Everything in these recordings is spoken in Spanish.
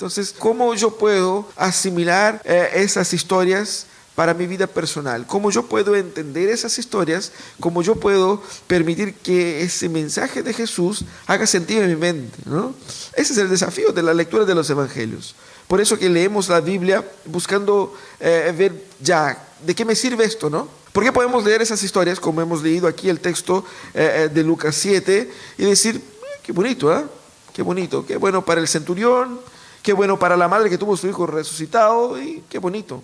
Entonces, ¿cómo yo puedo asimilar esas historias para mi vida personal? ¿Cómo yo puedo entender esas historias? ¿Cómo yo puedo permitir que ese mensaje de Jesús haga sentido en mi mente, ¿no? Ese es el desafío de la lectura de los evangelios. Por eso que leemos la Biblia buscando ver ya, ¿de qué me sirve esto, no? ¿Por qué podemos leer esas historias, como hemos leído aquí el texto de Lucas 7, y decir, qué bonito, ¿eh? Qué bonito, qué bueno para el centurión, qué bueno para la madre que tuvo a su hijo resucitado, y qué bonito.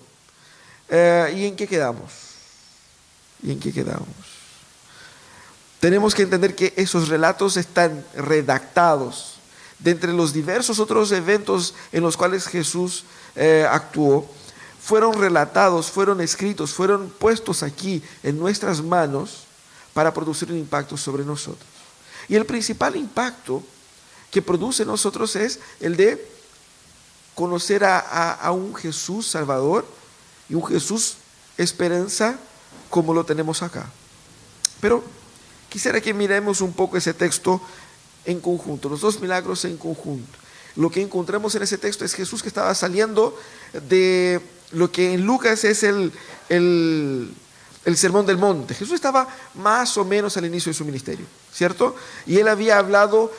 ¿Y en qué quedamos? ¿Y en qué quedamos? Tenemos que entender que esos relatos están redactados de entre los diversos otros eventos en los cuales Jesús actuó. Fueron relatados, fueron escritos, fueron puestos aquí en nuestras manos para producir un impacto sobre nosotros. Y el principal impacto que produce en nosotros es el de conocer a un Jesús Salvador y un Jesús esperanza como lo tenemos acá. Pero quisiera que miremos un poco ese texto en conjunto, los dos milagros en conjunto. Lo que encontramos en ese texto es Jesús que estaba saliendo de lo que en Lucas es el Sermón del Monte. Jesús estaba más o menos al inicio de su ministerio, ¿cierto? Y él había hablado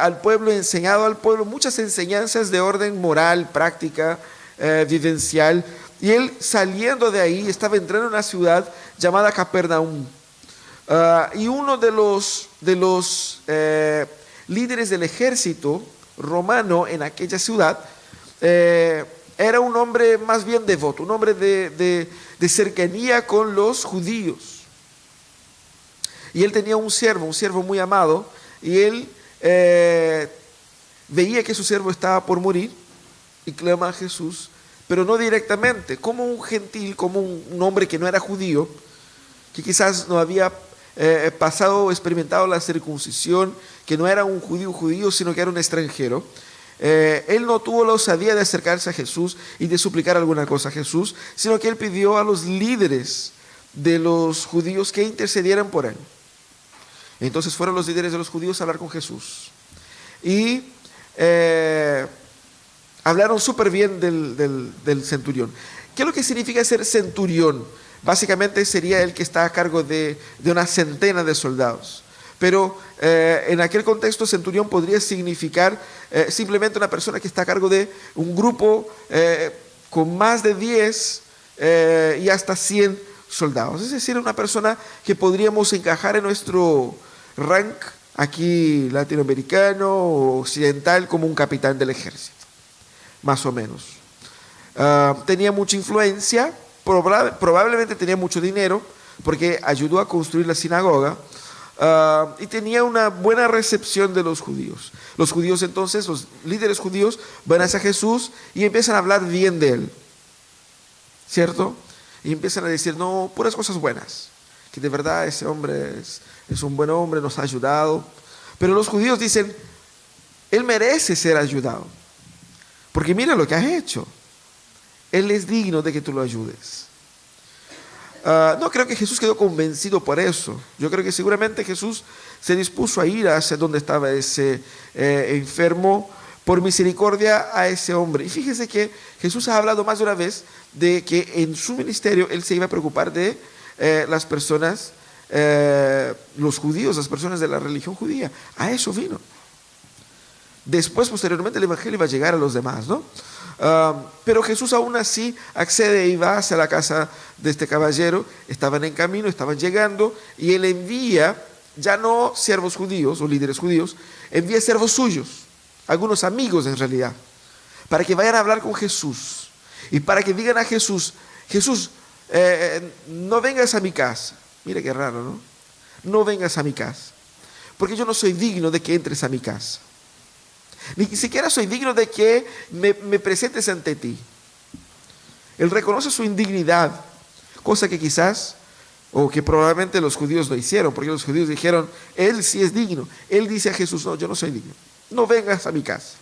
al pueblo, enseñado al pueblo muchas enseñanzas de orden moral, práctica, vivencial. Y él, saliendo de ahí, estaba entrando en una ciudad llamada Capernaum. Y uno de los líderes del ejército romano en aquella ciudad era un hombre más bien devoto, un hombre de cercanía con los judíos. Y él tenía un siervo muy amado, y él veía que su siervo estaba por morir y clama a Jesús, pero no directamente, como un gentil, como un hombre que no era judío, que quizás no había pasado o experimentado la circuncisión, que no era un judío, sino que era un extranjero. Él no tuvo la osadía de acercarse a Jesús y de suplicar alguna cosa a Jesús, sino que él pidió a los líderes de los judíos que intercedieran por él. Entonces fueron los líderes de los judíos a hablar con Jesús. Y hablaron súper bien del centurión. ¿Qué es lo que significa ser centurión? Básicamente sería el que está a cargo de una centena de soldados. Pero en aquel contexto, centurión podría significar simplemente una persona que está a cargo de un grupo con más de 10 y hasta 100 soldados. Es decir, una persona que podríamos encajar en nuestro rank aquí latinoamericano o occidental como un capitán del ejército, más o menos. Tenía mucha influencia, probablemente tenía mucho dinero, porque ayudó a construir la sinagoga. Y tenía una buena recepción de los judíos. Los judíos entonces, los líderes judíos, van hacia Jesús y empiezan a hablar bien de él, ¿cierto? Y empiezan a decir, no, puras cosas buenas, que de verdad ese hombre es un buen hombre, nos ha ayudado. Pero los judíos dicen, él merece ser ayudado, porque mira lo que has hecho, él es digno de que tú lo ayudes. No creo que Jesús quedó convencido por eso. Yo creo que seguramente Jesús se dispuso a ir hacia donde estaba ese enfermo por misericordia a ese hombre. Y fíjese que Jesús ha hablado más de una vez de que en su ministerio él se iba a preocupar de las personas, los judíos, las personas de la religión judía. A eso vino. Después, posteriormente, el evangelio va a llegar a los demás, ¿no? Pero Jesús aún así accede y va hacia la casa de este caballero. Estaban en camino, estaban llegando, y él envía, ya no siervos judíos o líderes judíos, envía siervos suyos, algunos amigos en realidad, para que vayan a hablar con Jesús y para que digan a Jesús, Jesús, no vengas a mi casa. Mira qué raro, ¿no? No vengas a mi casa, porque yo no soy digno de que entres a mi casa. Ni siquiera soy digno de que me presentes ante ti. Él reconoce su indignidad, cosa que quizás, o que probablemente los judíos lo hicieron, porque los judíos dijeron, él sí es digno. Él dice a Jesús, no, yo no soy digno, no vengas a mi casa.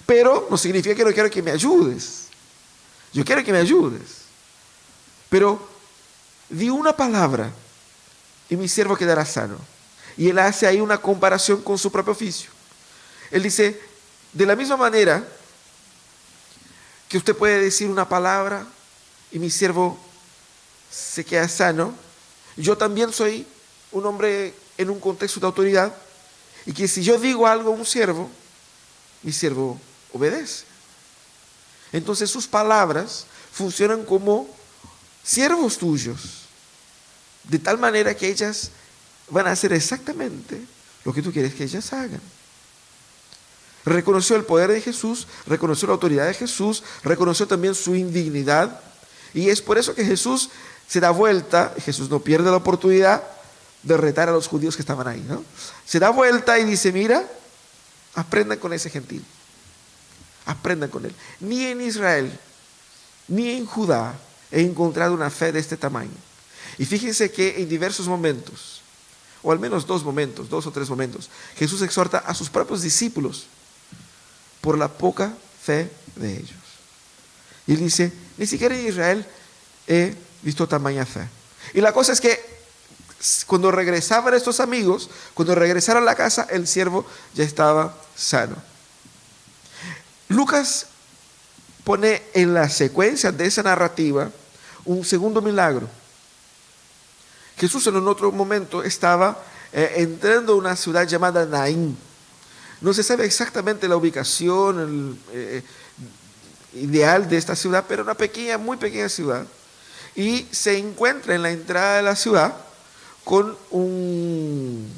Pero no significa que no quiero que me ayudes. Yo quiero que me ayudes. Pero di una palabra y mi siervo quedará sano. Y él hace ahí una comparación con su propio oficio. Él dice, de la misma manera que usted puede decir una palabra y mi siervo se queda sano. Yo también soy un hombre en un contexto de autoridad y que si yo digo algo a un siervo, mi siervo obedece. Entonces sus palabras funcionan como siervos tuyos, de tal manera que ellas van a hacer exactamente lo que tú quieres que ellas hagan. Reconoció el poder de Jesús, reconoció la autoridad de Jesús, reconoció también su indignidad, y es por eso que Jesús se da vuelta. Jesús no pierde la oportunidad de retar a los judíos que estaban ahí, ¿no? Se da vuelta y dice: mira, aprendan con ese gentil, aprendan con él. Ni en Israel, ni en Judá he encontrado una fe de este tamaño. Y fíjense que en diversos momentos, o al menos dos o tres momentos, Jesús exhorta a sus propios discípulos por la poca fe de ellos. Y él dice: ni siquiera en Israel he visto tamaña fe. Y la cosa es que cuando regresaban estos amigos, cuando regresaron a la casa, el siervo ya estaba sano. Lucas pone en la secuencia de esa narrativa un segundo milagro. Jesús en un otro momento estaba entrando a una ciudad llamada Naín. No se sabe exactamente la ubicación ideal de esta ciudad, pero una pequeña, muy pequeña ciudad. Y se encuentra en la entrada de la ciudad con un,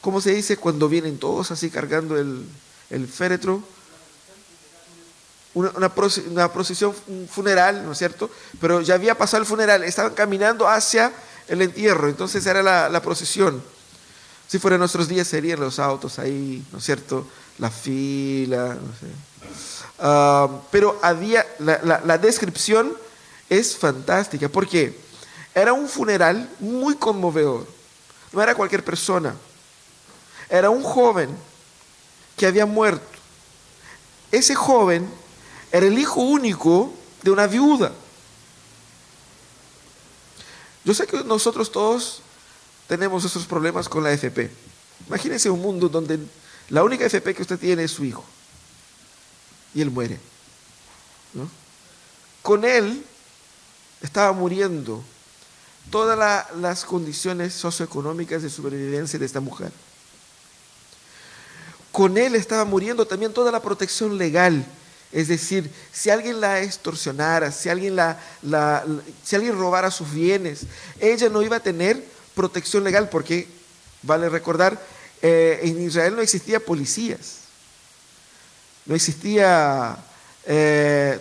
¿cómo se dice? Cuando vienen todos así cargando el féretro. Una procesión funeral, ¿no es cierto? Pero ya había pasado el funeral, estaban caminando hacia el entierro, entonces era la procesión. Si fuera en nuestros días serían los autos ahí, ¿no es cierto? La fila, no sé. Pero había, la descripción es fantástica, porque era un funeral muy conmovedor. No era cualquier persona, era un joven que había muerto. Ese joven era el hijo único de una viuda. Yo sé que nosotros todos tenemos esos problemas con la AFP. Imagínense un mundo donde la única AFP que usted tiene es su hijo y él muere, ¿no? Con él estaba muriendo todas las condiciones socioeconómicas de supervivencia de esta mujer. Con él estaba muriendo también toda la protección legal. Es decir, si alguien la extorsionara, si alguien si alguien robara sus bienes, ella no iba a tener protección legal, porque, vale recordar, en Israel no existía policías, no existía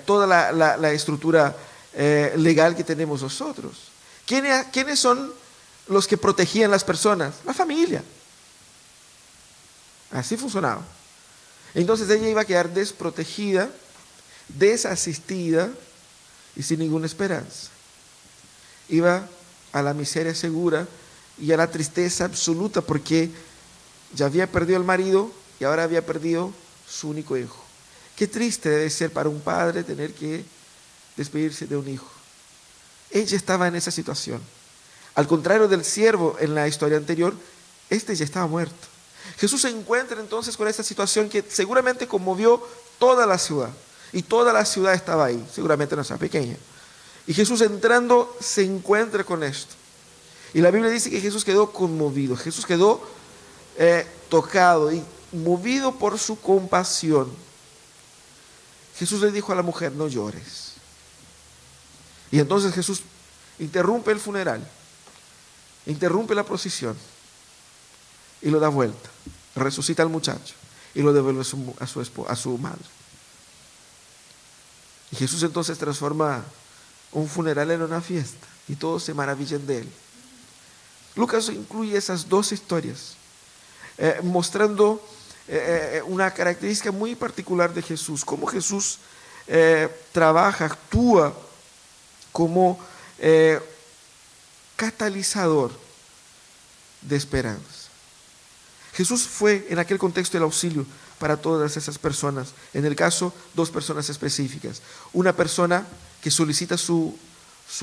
toda la estructura legal que tenemos nosotros. ¿Quiénes son los que protegían las personas? La familia. Así funcionaba. Entonces ella iba a quedar desprotegida, desasistida y sin ninguna esperanza. Iba a la miseria segura y a la tristeza absoluta, porque ya había perdido al marido y ahora había perdido su único hijo. Qué triste debe ser para un padre tener que despedirse de un hijo. Ella estaba en esa situación. Al contrario del siervo en la historia anterior, este ya estaba muerto. Jesús se encuentra entonces con esta situación que seguramente conmovió toda la ciudad. Y toda la ciudad estaba ahí, seguramente no sea pequeña. Y Jesús entrando se encuentra con esto. Y la Biblia dice que Jesús quedó conmovido, Jesús quedó tocado y movido por su compasión. Jesús le dijo a la mujer: no llores. Y entonces Jesús interrumpe el funeral, interrumpe la procesión y lo da vuelta, resucita al muchacho y lo devuelve a su madre. Y Jesús entonces transforma un funeral en una fiesta y todos se maravillan de él. Lucas incluye esas dos historias, mostrando una característica muy particular de Jesús, cómo Jesús trabaja, actúa como catalizador de esperanza. Jesús fue en aquel contexto el auxilio para todas esas personas. En el caso, dos personas específicas. Una persona que solicita su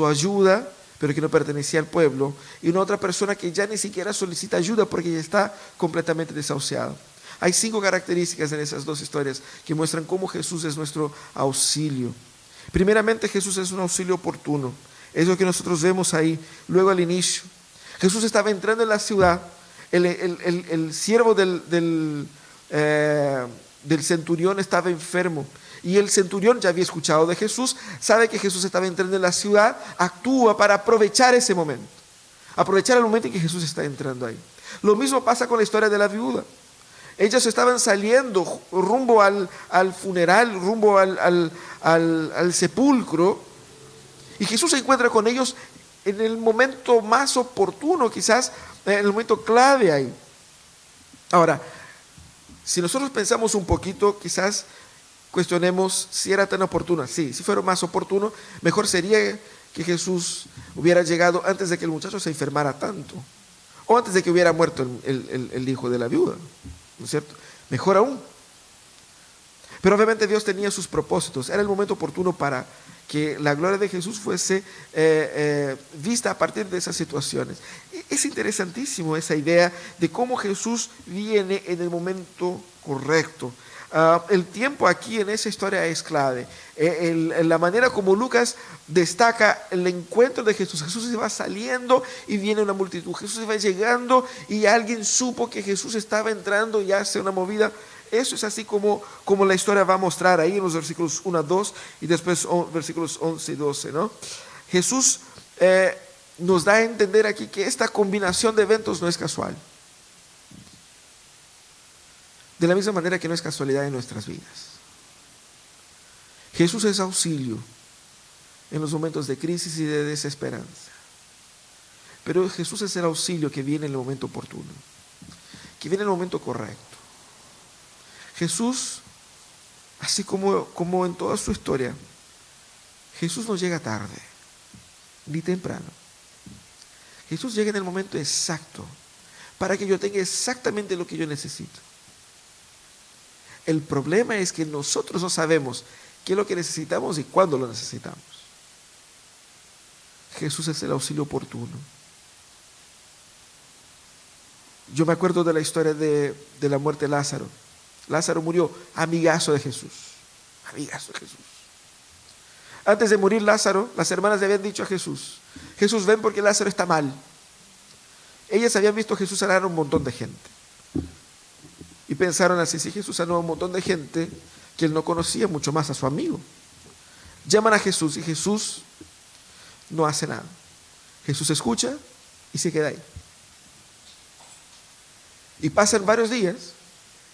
ayuda, pero que no pertenecía al pueblo, y una otra persona que ya ni siquiera solicita ayuda porque ya está completamente desahuciada. Hay 5 características en esas 2 historias que muestran cómo Jesús es nuestro auxilio. Primeramente, Jesús es un auxilio oportuno. Es lo que nosotros vemos ahí, luego al inicio. Jesús estaba entrando en la ciudad, el siervo del centurión estaba enfermo. Y el centurión ya había escuchado de Jesús, sabe que Jesús estaba entrando en la ciudad, actúa para aprovechar ese momento. Aprovechar el momento en que Jesús está entrando ahí. Lo mismo pasa con la historia de la viuda. Ellos estaban saliendo rumbo al funeral, rumbo al sepulcro, y Jesús se encuentra con ellos en el momento más oportuno, quizás en el momento clave ahí. Ahora, si nosotros pensamos un poquito, quizás cuestionemos si era tan oportuna. Sí, si fuera más oportuno, mejor sería que Jesús hubiera llegado antes de que el muchacho se enfermara tanto, o antes de que hubiera muerto el hijo de la viuda, ¿no es cierto? Mejor aún. Pero obviamente Dios tenía sus propósitos. Era el momento oportuno para que la gloria de Jesús fuese vista a partir de esas situaciones. Es interesantísimo esa idea de cómo Jesús viene en el momento correcto. El tiempo aquí en esa historia es clave. La manera como Lucas destaca el encuentro de Jesús. Jesús se va saliendo y viene una multitud. Jesús se va llegando y alguien supo que Jesús estaba entrando y hace una movida. Eso es así como la historia va a mostrar ahí en los versículos 1 a 2 y después versículos 11 y 12, ¿no? Jesús nos da a entender aquí que esta combinación de eventos no es casual. De la misma manera que no es casualidad en nuestras vidas. Jesús es auxilio en los momentos de crisis y de desesperanza. Pero Jesús es el auxilio que viene en el momento oportuno, que viene en el momento correcto. Jesús, así como en toda su historia, Jesús no llega tarde, ni temprano. Jesús llega en el momento exacto, para que yo tenga exactamente lo que yo necesito. El problema es que nosotros no sabemos qué es lo que necesitamos y cuándo lo necesitamos. Jesús es el auxilio oportuno. Yo me acuerdo de la historia de la muerte de Lázaro. Lázaro murió, amigazo de Jesús. Amigazo de Jesús. Antes de morir Lázaro, las hermanas le habían dicho a Jesús: Jesús, ven porque Lázaro está mal. Ellas habían visto a Jesús sanar a un montón de gente. Y pensaron así: si Jesús sanó a un montón de gente que él no conocía, mucho más a su amigo. Llaman a Jesús y Jesús no hace nada. Jesús escucha y se queda ahí. Y pasan varios días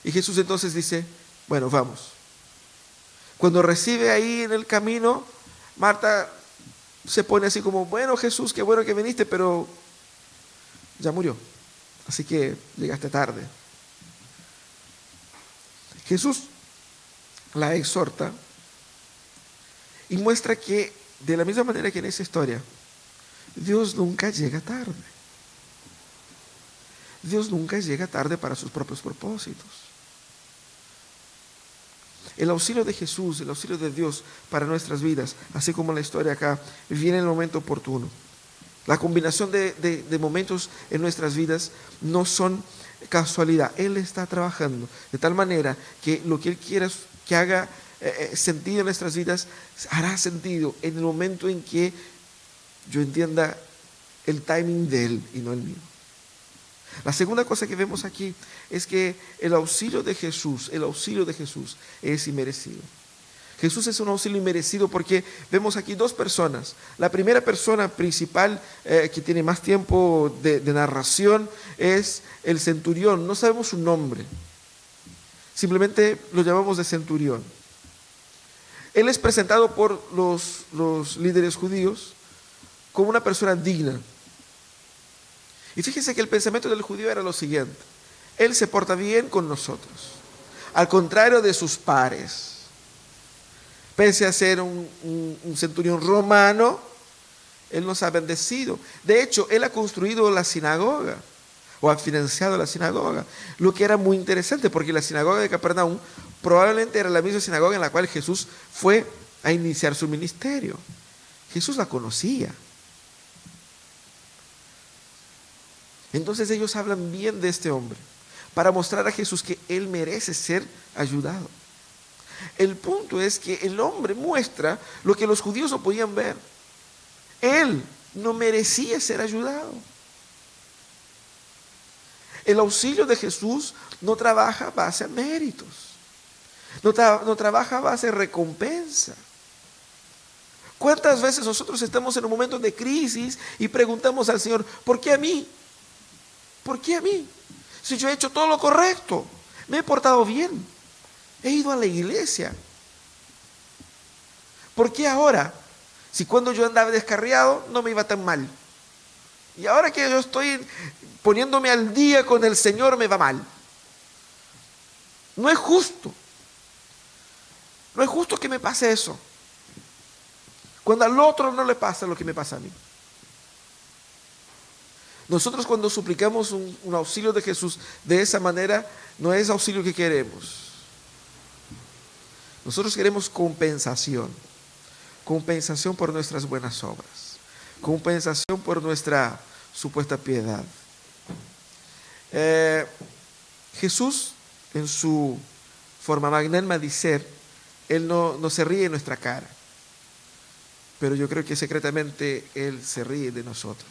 y Jesús entonces dice: bueno, vamos. Cuando recibe ahí en el camino, Marta se pone así como: bueno, Jesús, qué bueno que viniste, pero ya murió, así que llegaste tarde. Jesús la exhorta y muestra que, de la misma manera que en esa historia, Dios nunca llega tarde. Dios nunca llega tarde para sus propios propósitos. El auxilio de Jesús, el auxilio de Dios para nuestras vidas, así como la historia acá, viene en el momento oportuno. La combinación de momentos en nuestras vidas no son casualidad. Él está trabajando de tal manera que lo que Él quiera que haga sentido en nuestras vidas, hará sentido en el momento en que yo entienda el timing de Él y no el mío. La segunda cosa que vemos aquí es que el auxilio de Jesús es inmerecido. Jesús es un auxilio inmerecido porque vemos aquí 2 personas. La primera persona principal que tiene más tiempo de narración es el centurión. No sabemos su nombre, simplemente lo llamamos de centurión. Él es presentado por los líderes judíos como una persona digna. Y fíjense que el pensamiento del judío era lo siguiente: él se porta bien con nosotros, al contrario de sus pares. Pese a ser un centurión romano, él nos ha bendecido. De hecho, él ha construido la sinagoga, o ha financiado la sinagoga, lo que era muy interesante, porque la sinagoga de Capernaum probablemente era la misma sinagoga en la cual Jesús fue a iniciar su ministerio. Jesús la conocía. Entonces ellos hablan bien de este hombre. para mostrar a Jesús que Él merece ser ayudado. El punto es que el hombre muestra lo que los judíos no podían ver. Él no merecía ser ayudado. El auxilio de Jesús no trabaja a base a méritos, no trabaja a base de recompensa. ¿Cuántas veces nosotros estamos en un momento de crisis y preguntamos al Señor, ¿por qué a mí? ¿Por qué a mí? Si yo he hecho todo lo correcto, me he portado bien, he ido a la iglesia. ¿Por qué ahora? Si cuando yo andaba descarriado no me iba tan mal. Y ahora que yo estoy poniéndome al día con el Señor me va mal. No es justo. No es justo que me pase eso, cuando al otro no le pasa lo que me pasa a mí. Nosotros cuando suplicamos un auxilio de Jesús de esa manera, no es auxilio que queremos. Nosotros queremos compensación. Compensación por nuestras buenas obras. Compensación por nuestra supuesta piedad. Jesús, en su forma magnánima de ser, Él no se ríe en nuestra cara. Pero yo creo que secretamente Él se ríe de nosotros,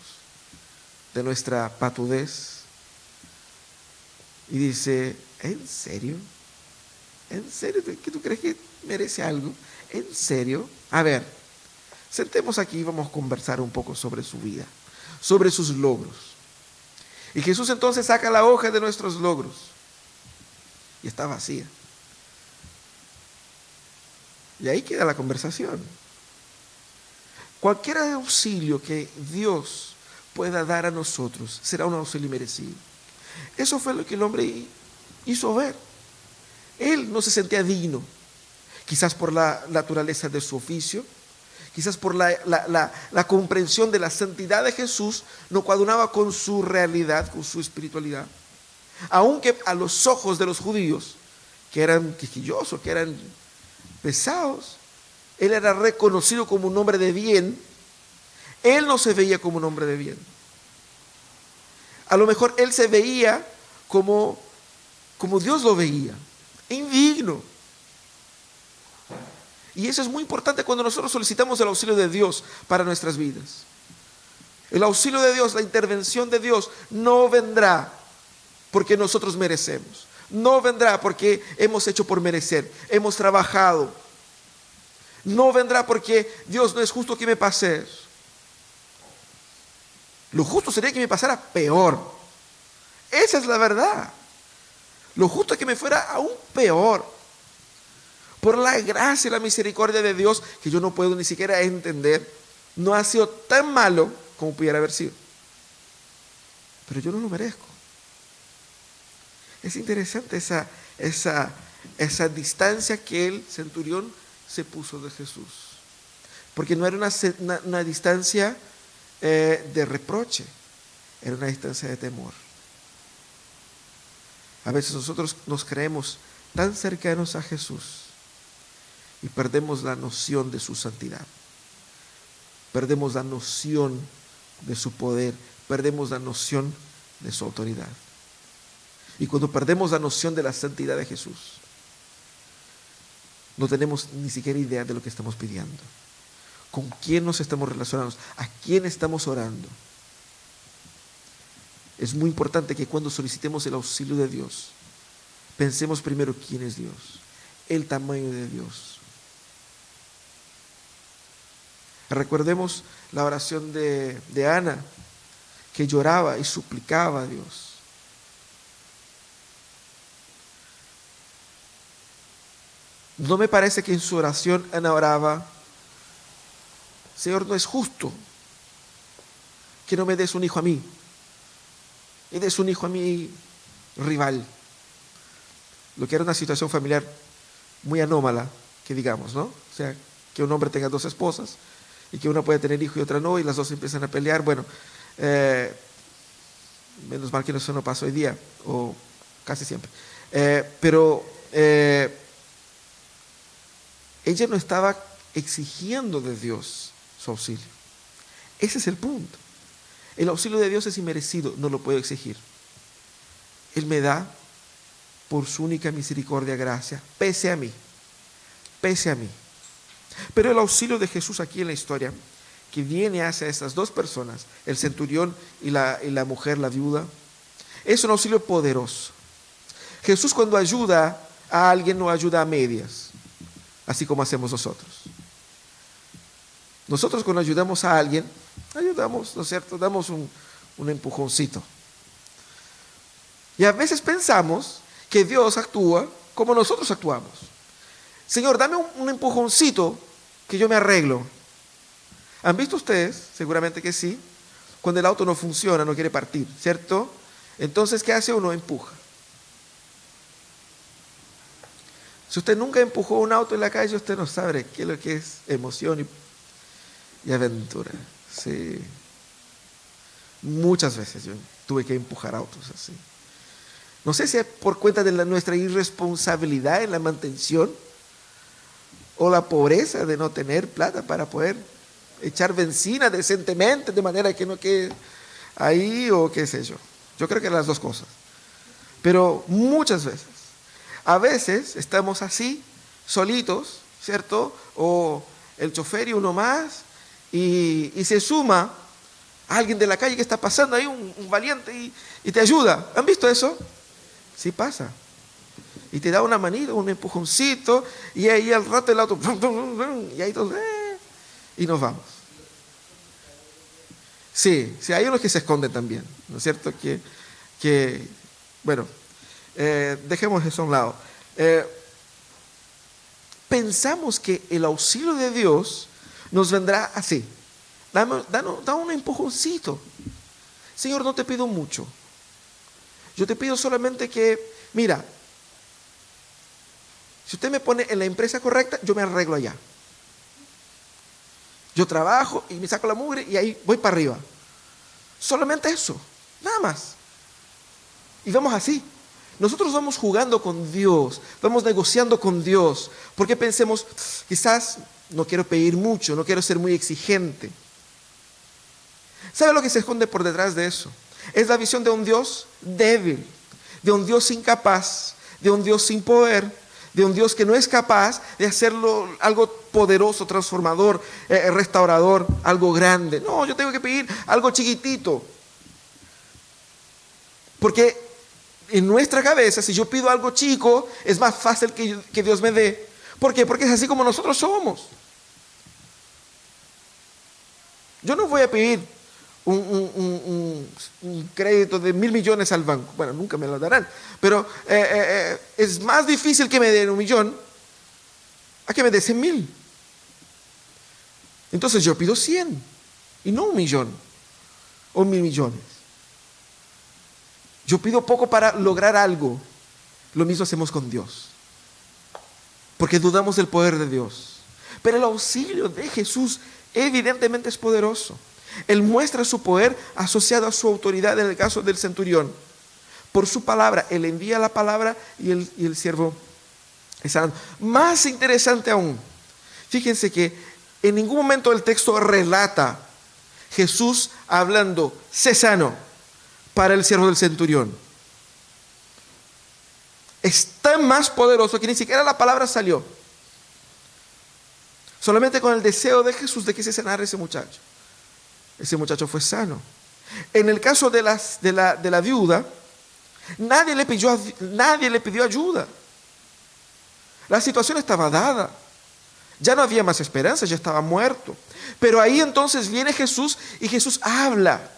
de nuestra patudez. Y dice, ¿en serio? ¿En serio? ¿Que tú crees que merece algo? ¿En serio? A ver, sentemos aquí y vamos a conversar un poco sobre su vida, sobre sus logros. Y Jesús entonces saca la hoja de nuestros logros y está vacía. Y ahí queda la conversación. Cualquier auxilio que Dios pueda dar a nosotros será un auxilio merecido. Eso fue lo que el hombre hizo ver. Él no se sentía digno, quizás por la naturaleza de su oficio, quizás por la comprensión de la santidad de Jesús, no cuadraba con su realidad, con su espiritualidad. Aunque a los ojos de los judíos, que eran quisquillosos, que eran pesados, él era reconocido como un hombre de bien. Él no se veía como un hombre de bien. A lo mejor él se veía como Dios lo veía, indigno. Y eso es muy importante cuando nosotros solicitamos el auxilio de Dios para nuestras vidas. El auxilio de Dios, la intervención de Dios no vendrá porque nosotros merecemos. No vendrá porque hemos hecho por merecer, hemos trabajado. No vendrá porque Dios no es justo que me pase eso. Lo justo sería que me pasara peor. Esa es la verdad. Lo justo es que me fuera aún peor. Por la gracia y la misericordia de Dios, que yo no puedo ni siquiera entender, no ha sido tan malo como pudiera haber sido. Pero yo no lo merezco. Es interesante esa distancia que el centurión se puso de Jesús. Porque no era una distancia de reproche, era una distancia de temor. A veces nosotros nos creemos tan cercanos a Jesús y perdemos la noción de su santidad. Perdemos la noción de su poder, perdemos la noción de su autoridad. Y cuando perdemos la noción de la santidad de Jesús, no tenemos ni siquiera idea de lo que estamos pidiendo. ¿Con quién nos estamos relacionando? ¿A quién estamos orando? Es muy importante que cuando solicitemos el auxilio de Dios, pensemos primero quién es Dios, el tamaño de Dios. Recordemos la oración de Ana, que lloraba y suplicaba a Dios. No me parece que en su oración Ana oraba, Señor, no es justo que no me des un hijo a mí y des un hijo a mi rival. Lo que era una situación familiar muy anómala, que digamos, ¿no? O sea, que un hombre tenga dos esposas y que una puede tener hijo y otra no, y las dos empiezan a pelear. Bueno, menos mal que eso no pasa hoy día, o casi siempre. Pero ella no estaba exigiendo de Dios su auxilio. Ese es el punto. El auxilio de Dios es inmerecido, no lo puedo exigir. Él me da por su única misericordia, gracia, pese a mí. Pero el auxilio de Jesús aquí en la historia, que viene hacia estas dos personas, el centurión y la mujer, la viuda, es un auxilio poderoso. Jesús, cuando ayuda a alguien, no ayuda a medias, así como hacemos nosotros. Nosotros, cuando ayudamos a alguien, ayudamos, ¿no es cierto? Damos un empujoncito. Y a veces pensamos que Dios actúa como nosotros actuamos. Señor, dame un empujoncito que yo me arreglo. ¿Han visto ustedes? Seguramente que sí. Cuando el auto no funciona, no quiere partir, ¿cierto? Entonces, ¿qué hace uno? Empuja. Si usted nunca empujó un auto en la calle, usted no sabe qué es lo que es emoción y aventura. Sí. Muchas veces yo tuve que empujar autos así. No sé si es por cuenta de nuestra irresponsabilidad en la mantención o la pobreza de no tener plata para poder echar benzina decentemente, de manera que no quede ahí, o qué sé yo. Yo creo que eran las dos cosas. Pero muchas veces, a veces estamos así, solitos, ¿cierto? O el chofer y uno más, y se suma alguien de la calle que está pasando ahí, un valiente, y te ayuda. ¿Han visto eso? Sí pasa. Y te da una manita, un empujoncito, y ahí al rato el auto, y ahí todos, y nos vamos. Sí, hay unos que se esconden también, ¿no es cierto? Bueno, dejemos eso a un lado. Pensamos que el auxilio de Dios nos vendrá así. Da un empujoncito. Señor, no te pido mucho. Yo te pido solamente que, mira, si usted me pone en la empresa correcta, yo me arreglo allá. Yo trabajo y me saco la mugre y ahí voy para arriba. Solamente eso, nada más. Y vamos así. Nosotros vamos jugando con Dios, vamos negociando con Dios, porque pensemos, quizás no quiero pedir mucho, no quiero ser muy exigente. ¿Sabe lo que se esconde por detrás de eso? Es la visión de un Dios débil, de un Dios incapaz, de un Dios sin poder, de un Dios que no es capaz de hacerlo algo poderoso, transformador, restaurador, algo grande. No, yo tengo que pedir algo chiquitito. Porque en nuestra cabeza, si yo pido algo chico, es más fácil que Dios me dé. ¿Por qué? Porque es así como nosotros somos. Yo no voy a pedir un crédito de 1.000 millones al banco. Bueno, nunca me lo darán. Pero es más difícil que me den 1 millón a que me den 100.000. Entonces yo pido 100 y no 1 millón o 1.000 millones. Yo pido poco para lograr algo. Lo mismo hacemos con Dios, porque dudamos del poder de Dios. Pero el auxilio de Jesús evidentemente es poderoso. Él muestra su poder asociado a su autoridad en el caso del centurión. Por su palabra, Él envía la palabra y el siervo es sanado. Más interesante aún, fíjense que en ningún momento el texto relata Jesús hablando, sé sano, para el siervo del centurión. Es tan más poderoso que ni siquiera la palabra salió. Solamente con el deseo de Jesús de que se sanara ese muchacho. Ese muchacho fue sano. En el caso de la viuda, nadie le pidió ayuda. La situación estaba dada. Ya no había más esperanza, ya estaba muerto. Pero ahí entonces viene Jesús y Jesús habla.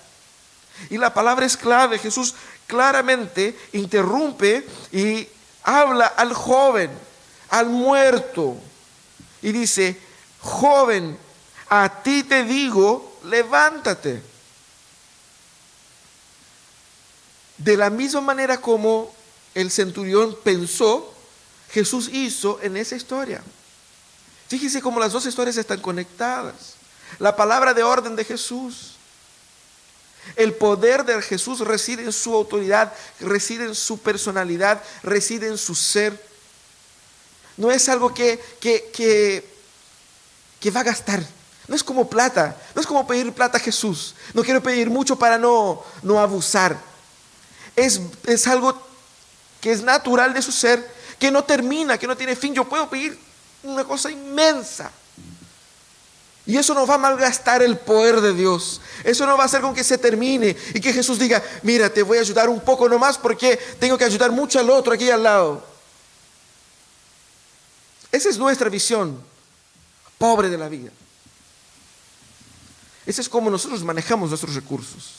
Y la palabra es clave. Jesús claramente interrumpe y habla al joven, al muerto. Y dice, joven, a ti te digo, levántate. De la misma manera como el centurión pensó, Jesús hizo en esa historia. Fíjese cómo las dos historias están conectadas. La palabra de orden de Jesús. El poder de Jesús reside en su autoridad, reside en su personalidad, reside en su ser. No es algo que va a gastar. No es como plata, no es como pedir plata a Jesús. No quiero pedir mucho para no abusar. Es algo que es natural de su ser, que no termina, que no tiene fin. Yo puedo pedir una cosa inmensa. Y eso no va a malgastar el poder de Dios. Eso no va a hacer con que se termine y que Jesús diga, mira, te voy a ayudar un poco nomás porque tengo que ayudar mucho al otro aquí al lado. Esa es nuestra visión pobre de la vida. Ese es como nosotros manejamos nuestros recursos.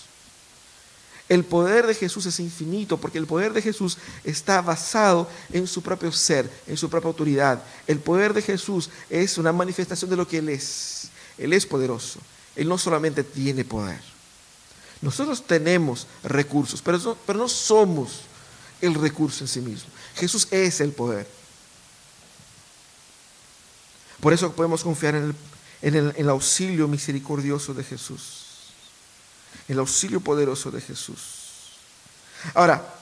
El poder de Jesús es infinito porque el poder de Jesús está basado en su propio ser, en su propia autoridad. El poder de Jesús es una manifestación de lo que Él es. Él es poderoso. Él no solamente tiene poder. Nosotros tenemos recursos, pero no somos el recurso en sí mismo. Jesús es el poder. Por eso podemos confiar en el auxilio misericordioso de Jesús. El auxilio poderoso de Jesús. Ahora,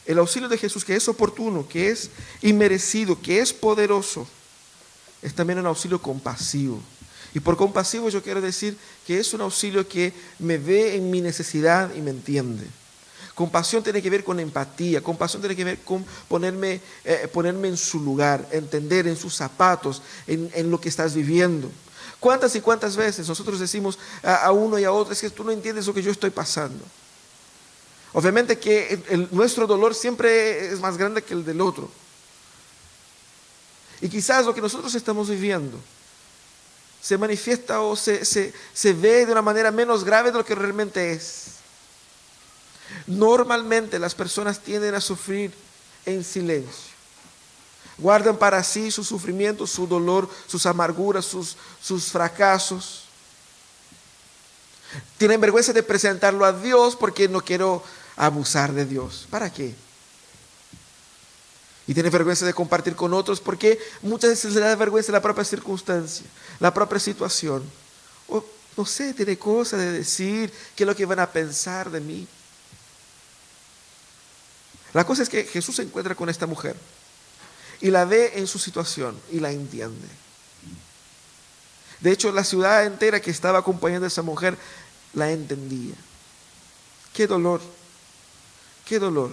el auxilio de Jesús, que es oportuno, que es inmerecido, que es poderoso, es también un auxilio compasivo. Y por compasivo yo quiero decir que es un auxilio que me ve en mi necesidad y me entiende. Compasión tiene que ver con empatía, compasión tiene que ver con ponerme en su lugar, entender en sus zapatos, en lo que estás viviendo. ¿Cuántas y cuántas veces nosotros decimos a uno y a otro, es que tú no entiendes lo que yo estoy pasando? Obviamente que nuestro dolor siempre es más grande que el del otro. Y quizás lo que nosotros estamos viviendo se manifiesta o se ve de una manera menos grave de lo que realmente es. Normalmente las personas tienden a sufrir en silencio. Guardan para sí su sufrimiento, su dolor, sus amarguras, sus fracasos. Tienen vergüenza de presentarlo a Dios porque no quiero abusar de Dios. ¿Para qué? Y tienen vergüenza de compartir con otros porque muchas veces les da vergüenza la propia circunstancia, la propia situación. O no sé, tiene cosas de decir, qué es lo que van a pensar de mí. La cosa es que Jesús se encuentra con esta mujer y la ve en su situación y la entiende. De hecho, la ciudad entera que estaba acompañando a esa mujer la entendía. Qué dolor, qué dolor.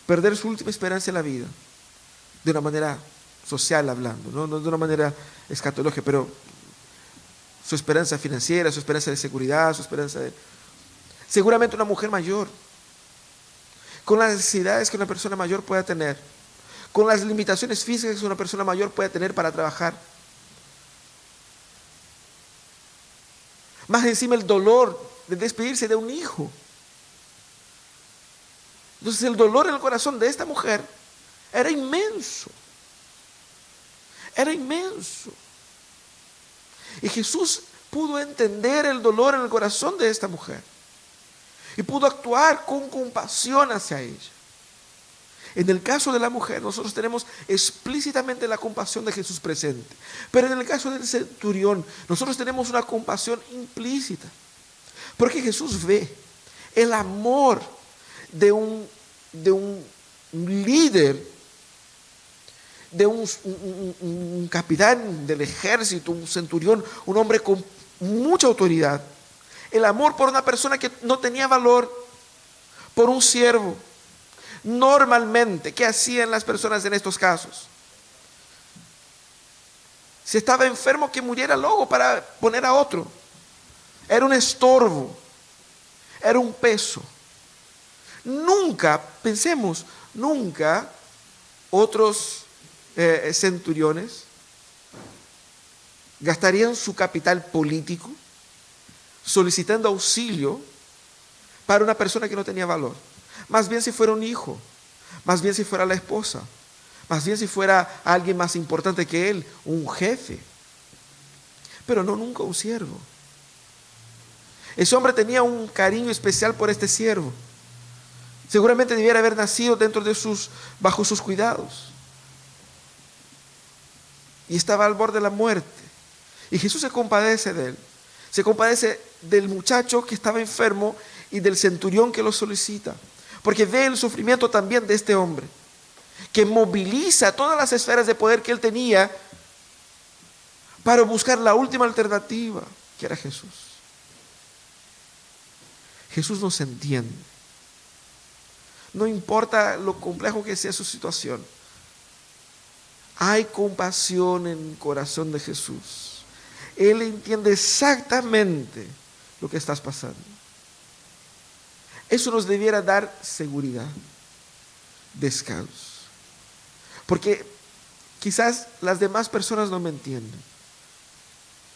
Perder su última esperanza en la vida, de una manera social hablando, no de una manera escatológica, pero su esperanza financiera, su esperanza de seguridad, su esperanza de... Seguramente una mujer mayor, con las necesidades que una persona mayor pueda tener, con las limitaciones físicas que una persona mayor puede tener para trabajar. Más encima el dolor de despedirse de un hijo. Entonces el dolor en el corazón de esta mujer era inmenso. Era inmenso. Y Jesús pudo entender el dolor en el corazón de esta mujer. Y pudo actuar con compasión hacia ella. En el caso de la mujer, nosotros tenemos explícitamente la compasión de Jesús presente. Pero en el caso del centurión, nosotros tenemos una compasión implícita. Porque Jesús ve el amor de un líder, de un capitán del ejército, un centurión, un hombre con mucha autoridad. El amor por una persona que no tenía valor, por un siervo. Normalmente, ¿qué hacían las personas en estos casos? Si estaba enfermo, que muriera luego para poner a otro. Era un estorbo, era un peso. Nunca, pensemos, nunca otros centuriones gastarían su capital político solicitando auxilio para una persona que no tenía valor. Más bien si fuera un hijo, más bien si fuera la esposa, más bien si fuera alguien más importante que él, un jefe, pero no nunca un siervo. Ese hombre tenía un cariño especial por este siervo. Seguramente debiera haber nacido bajo sus cuidados. Y estaba al borde de la muerte. Y Jesús se compadece de él. Se compadece del muchacho que estaba enfermo y del centurión que lo solicita. Porque ve el sufrimiento también de este hombre, que moviliza todas las esferas de poder que él tenía para buscar la última alternativa, que era Jesús. Jesús nos entiende. No importa lo complejo que sea su situación. Hay compasión en el corazón de Jesús. Él entiende exactamente lo que estás pasando. Eso nos debiera dar seguridad, descanso. Porque quizás las demás personas no me entienden.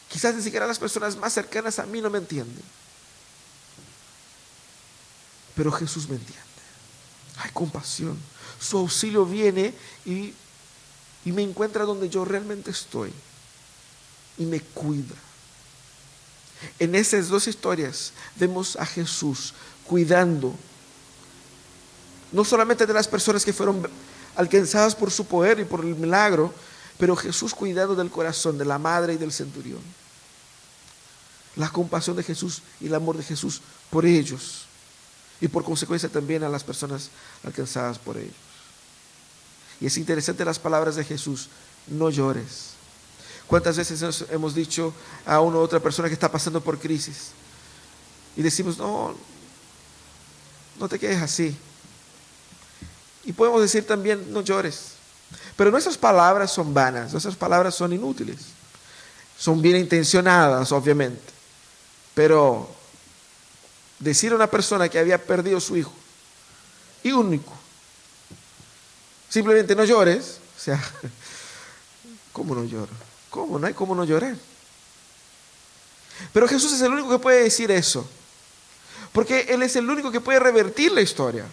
Quizás ni siquiera las personas más cercanas a mí no me entienden. Pero Jesús me entiende. Hay compasión. Su auxilio viene y me encuentra donde yo realmente estoy. Y me cuida. En esas dos historias vemos a Jesús cuidando no solamente de las personas que fueron alcanzadas por su poder y por el milagro, pero Jesús cuidando del corazón de la madre y del centurión. La compasión de Jesús y el amor de Jesús por ellos y por consecuencia también a las personas alcanzadas por ellos. Y es interesante las palabras de Jesús: no llores. ¿Cuántas veces hemos dicho a una u otra persona que está pasando por crisis y decimos, no te quedes así? Y podemos decir también, no llores. Pero nuestras palabras son vanas, nuestras palabras son inútiles. Son bien intencionadas, obviamente. Pero decir a una persona que había perdido a su hijo, y único, simplemente no llores, o sea, ¿cómo no lloro? ¿Cómo? No hay cómo no llorar. Pero Jesús es el único que puede decir eso. Porque Él es el único que puede revertir la historia.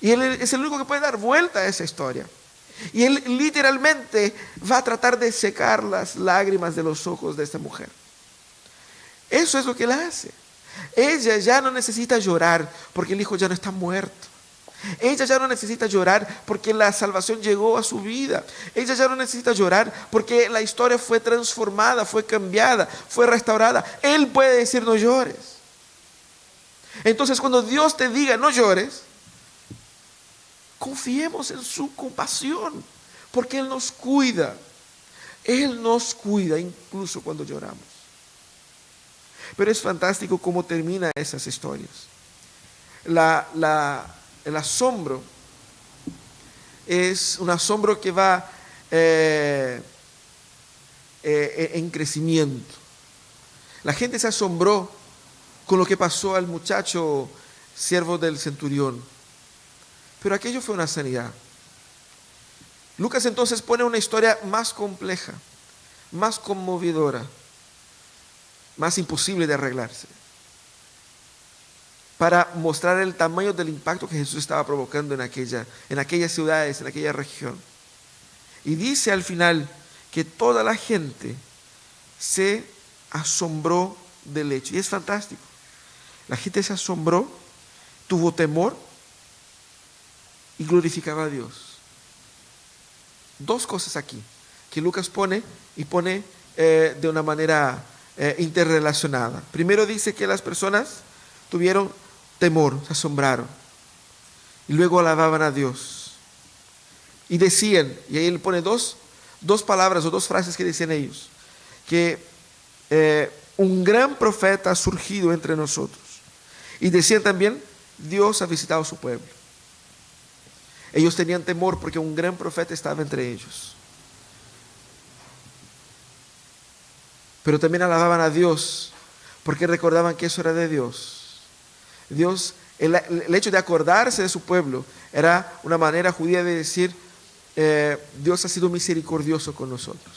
Y Él es el único que puede dar vuelta a esa historia. Y Él literalmente va a tratar de secar las lágrimas de los ojos de esta mujer. Eso es lo que Él hace. Ella ya no necesita llorar porque el hijo ya no está muerto. Ella ya no necesita llorar porque la salvación llegó a su vida. Ella ya no necesita llorar porque la historia fue transformada, fue cambiada, fue restaurada. Él puede decir, no llores. Entonces, cuando Dios te diga no llores, confiemos en su compasión, porque Él nos cuida. Él nos cuida incluso cuando lloramos. Pero es fantástico cómo termina esas historias. El asombro es un asombro que va en crecimiento. La gente se asombró con lo que pasó al muchacho siervo del centurión. Pero aquello fue una sanidad. Lucas entonces pone una historia más compleja, más conmovedora, más imposible de arreglarse, para mostrar el tamaño del impacto que Jesús estaba provocando en aquellas ciudades, en aquella región. Y dice al final que toda la gente se asombró del hecho. Y es fantástico. La gente se asombró, tuvo temor y glorificaba a Dios. Dos cosas aquí que Lucas pone de una manera interrelacionada. Primero dice que las personas tuvieron temor, se asombraron y luego alababan a Dios y decían, y ahí él pone dos palabras o dos frases que decían ellos, que un gran profeta ha surgido entre nosotros, y decían también, Dios ha visitado a su pueblo. Ellos tenían temor porque un gran profeta estaba entre ellos, pero también alababan a Dios porque recordaban que eso era de Dios. El hecho de acordarse de su pueblo era una manera judía de decir, Dios ha sido misericordioso con nosotros.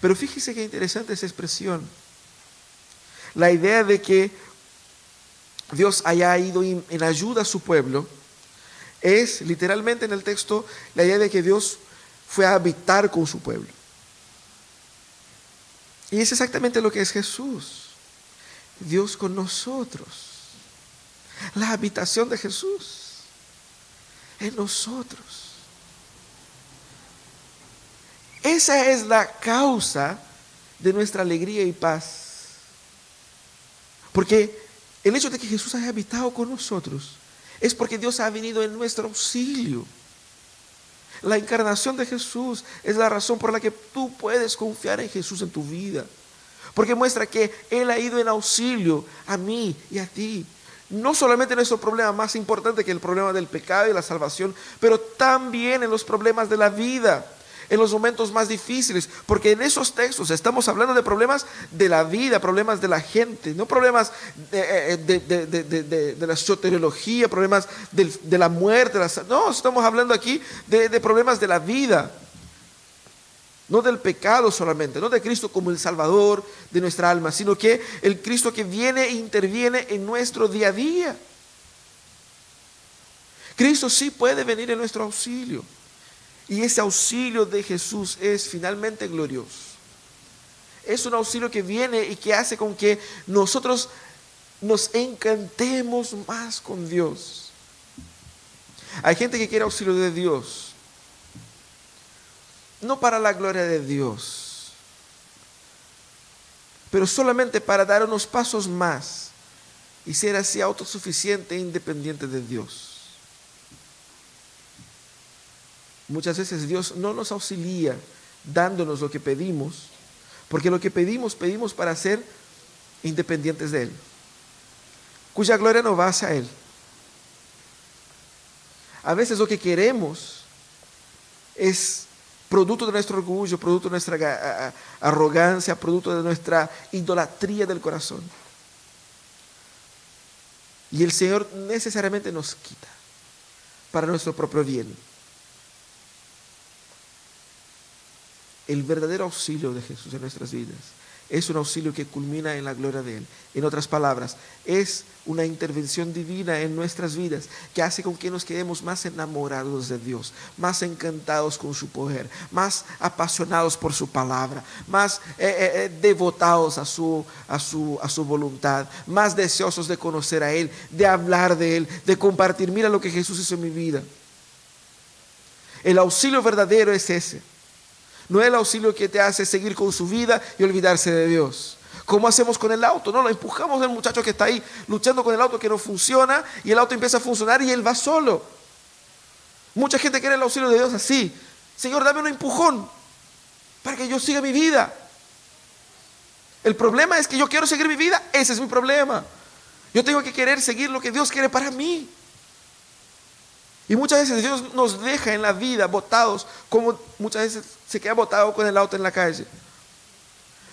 Pero fíjese qué interesante esa expresión. La idea de que Dios haya ido en ayuda a su pueblo es literalmente en el texto la idea de que Dios fue a habitar con su pueblo. Y es exactamente lo que es Jesús. Dios con nosotros. La habitación de Jesús en nosotros. Esa es la causa de nuestra alegría y paz. Porque el hecho de que Jesús haya habitado con nosotros es porque Dios ha venido en nuestro auxilio. La encarnación de Jesús es la razón por la que tú puedes confiar en Jesús en tu vida. Porque muestra que Él ha ido en auxilio a mí y a ti. no solamente en nuestro problema más importante, que el problema del pecado y la salvación, pero también en los problemas de la vida, en los momentos más difíciles, porque en esos textos estamos hablando de problemas de la vida, problemas de la gente, no problemas de la soteriología, problemas de la muerte, no, estamos hablando aquí de problemas de la vida, no del pecado solamente, no de Cristo como el Salvador de nuestra alma, sino que el Cristo que viene e interviene en nuestro día a día. Cristo sí puede venir en nuestro auxilio. Y ese auxilio de Jesús es finalmente glorioso. Es un auxilio que viene y que hace con que nosotros nos encantemos más con Dios. Hay gente que quiere auxilio de Dios, no para la gloria de Dios, pero solamente para dar unos pasos más y ser así autosuficiente e independiente de Dios. Muchas veces Dios no nos auxilia dándonos lo que pedimos, porque lo que pedimos para ser independientes de Él, cuya gloria no va hacia Él. A veces lo que queremos es producto de nuestro orgullo, producto de nuestra arrogancia, producto de nuestra idolatría del corazón. Y el Señor necesariamente nos quita para nuestro propio bien. El verdadero auxilio de Jesús en nuestras vidas es un auxilio que culmina en la gloria de Él. En otras palabras, es una intervención divina en nuestras vidas que hace con que nos quedemos más enamorados de Dios, más encantados con su poder, más apasionados por su palabra, más devotados a su voluntad, más deseosos de conocer a Él, de hablar de Él, de compartir. Mira lo que Jesús hizo en mi vida. El auxilio verdadero es ese. No es el auxilio que te hace seguir con su vida y olvidarse de Dios. ¿Cómo hacemos con el auto? No, lo empujamos al muchacho que está ahí luchando con el auto que no funciona, y el auto empieza a funcionar y él va solo. Mucha gente quiere el auxilio de Dios así. Señor, dame un empujón para que yo siga mi vida. El problema es que yo quiero seguir mi vida. Ese es mi problema. Yo tengo que querer seguir lo que Dios quiere para mí. Y muchas veces Dios nos deja en la vida botados, como muchas veces se queda botado con el auto en la calle,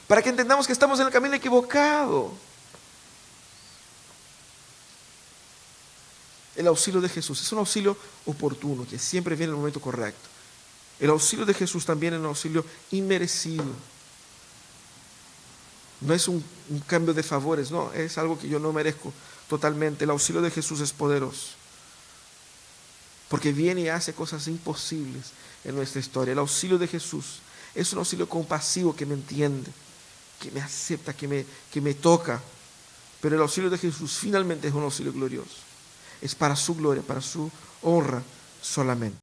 para que entendamos que estamos en el camino equivocado. El auxilio de Jesús es un auxilio oportuno, que siempre viene en el momento correcto. El auxilio de Jesús también es un auxilio inmerecido. No es un cambio de favores, no, es algo que yo no merezco totalmente. El auxilio de Jesús es poderoso, porque viene y hace cosas imposibles en nuestra historia. El auxilio de Jesús es un auxilio compasivo que me entiende, que me acepta, que me toca. Pero el auxilio de Jesús finalmente es un auxilio glorioso. Es para su gloria, para su honra solamente.